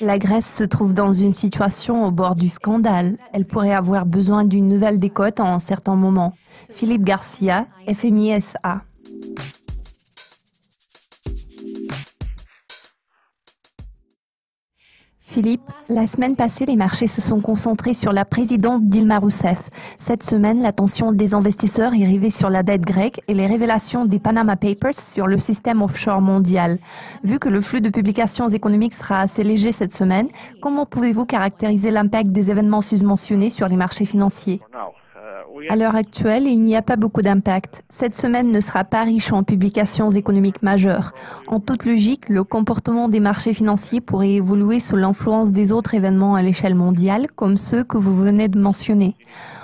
La Grèce se trouve dans une situation au bord du scandale. Elle pourrait avoir besoin d'une nouvelle décote en certains moments. Philippe Garcia, FMI SA. Philippe, la semaine passée, les marchés se sont concentrés sur la présidente Dilma Rousseff. Cette semaine, l'attention des investisseurs est rivée sur la dette grecque et les révélations des Panama Papers sur le système offshore mondial. Vu que le flux de publications économiques sera assez léger cette semaine, comment pouvez-vous caractériser l'impact des événements susmentionnés sur les marchés financiers ? À l'heure actuelle, il n'y a pas beaucoup d'impact. Cette semaine ne sera pas riche en publications économiques majeures. En toute logique, le comportement des marchés financiers pourrait évoluer sous l'influence des autres événements à l'échelle mondiale, comme ceux que vous venez de mentionner.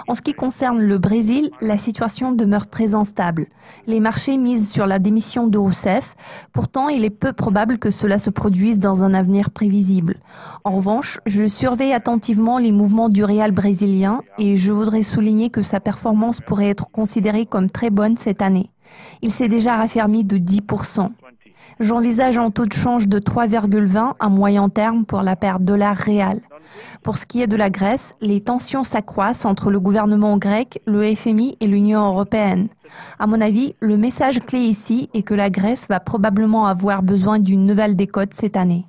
En ce qui concerne le Brésil, la situation demeure très instable. Les marchés misent sur la démission de Rousseff. Pourtant, il est peu probable que cela se produise dans un avenir prévisible. En revanche, je surveille attentivement les mouvements du réal brésilien et je voudrais souligner que sa performance pourrait être considérée comme très bonne cette année. Il s'est déjà raffermi de 10%. J'envisage un taux de change de 3,20 à moyen terme pour la paire dollar-réal. Pour ce qui est de la Grèce, les tensions s'accroissent entre le gouvernement grec, le FMI et l'Union européenne. À mon avis, le message clé ici est que la Grèce va probablement avoir besoin d'une nouvelle décote cette année.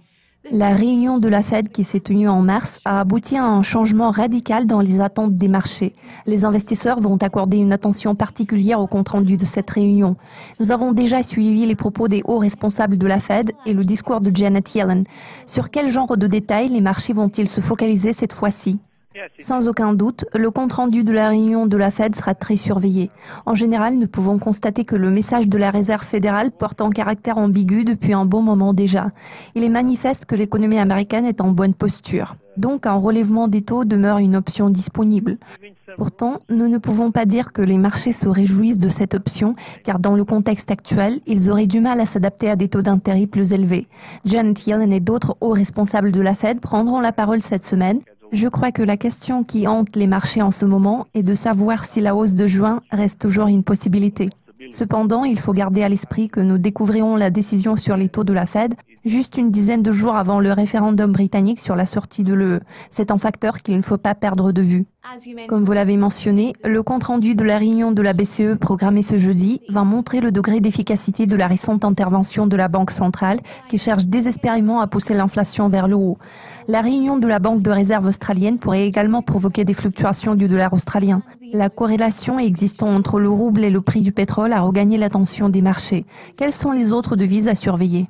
La réunion de la Fed qui s'est tenue en mars a abouti à un changement radical dans les attentes des marchés. Les investisseurs vont accorder une attention particulière au compte-rendu de cette réunion. Nous avons déjà suivi les propos des hauts responsables de la Fed et le discours de Janet Yellen. Sur quel genre de détails les marchés vont-ils se focaliser cette fois-ci ? Sans aucun doute, le compte-rendu de la réunion de la Fed sera très surveillé. En général, nous pouvons constater que le message de la Réserve fédérale porte un caractère ambigu depuis un bon moment déjà. Il est manifeste que l'économie américaine est en bonne posture. Donc, un relèvement des taux demeure une option disponible. Pourtant, nous ne pouvons pas dire que les marchés se réjouissent de cette option, car dans le contexte actuel, ils auraient du mal à s'adapter à des taux d'intérêt plus élevés. Janet Yellen et d'autres hauts responsables de la Fed prendront la parole cette semaine. Je crois que la question qui hante les marchés en ce moment est de savoir si la hausse de juin reste toujours une possibilité. Cependant, il faut garder à l'esprit que nous découvrirons la décision sur les taux de la Fed juste une dizaine de jours avant le référendum britannique sur la sortie de l'UE. C'est un facteur qu'il ne faut pas perdre de vue. Comme vous l'avez mentionné, le compte-rendu de la réunion de la BCE programmée ce jeudi va montrer le degré d'efficacité de la récente intervention de la Banque centrale qui cherche désespérément à pousser l'inflation vers le haut. La réunion de la Banque de réserve australienne pourrait également provoquer des fluctuations du dollar australien. La corrélation existant entre le rouble et le prix du pétrole a regagné l'attention des marchés. Quelles sont les autres devises à surveiller ?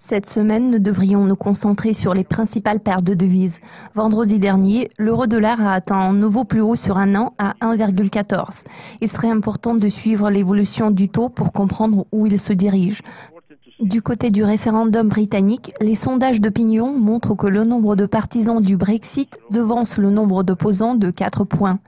Cette semaine, nous devrions nous concentrer sur les principales paires de devises. Vendredi dernier, l'euro-dollar a atteint un nouveau plus haut sur un an à 1,14. Il serait important de suivre l'évolution du taux pour comprendre où il se dirige. Du côté du référendum britannique, les sondages d'opinion montrent que le nombre de partisans du Brexit devance le nombre d'opposants de 4 points.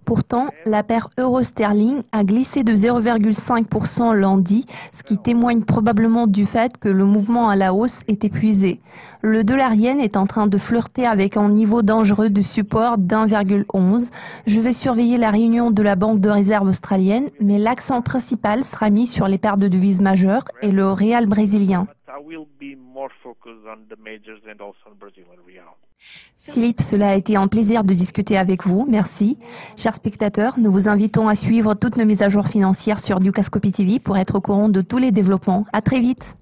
Pourtant, la paire euro-sterling a glissé de 0,5% lundi, ce qui témoigne probablement du fait que le mouvement à la hausse est épuisé. Le dollar-yen est en train de flirter avec un niveau dangereux de support d'1,11. Je vais surveiller la réunion de la Banque de réserve australienne, mais l'accent principal sera mis sur les paires de devises majeures et le réal brésilien. Philippe, cela a été un plaisir de discuter avec vous. Merci. Chers spectateurs, nous vous invitons à suivre toutes nos mises à jour financières sur Dukascopy TV pour être au courant de tous les développements. À très vite.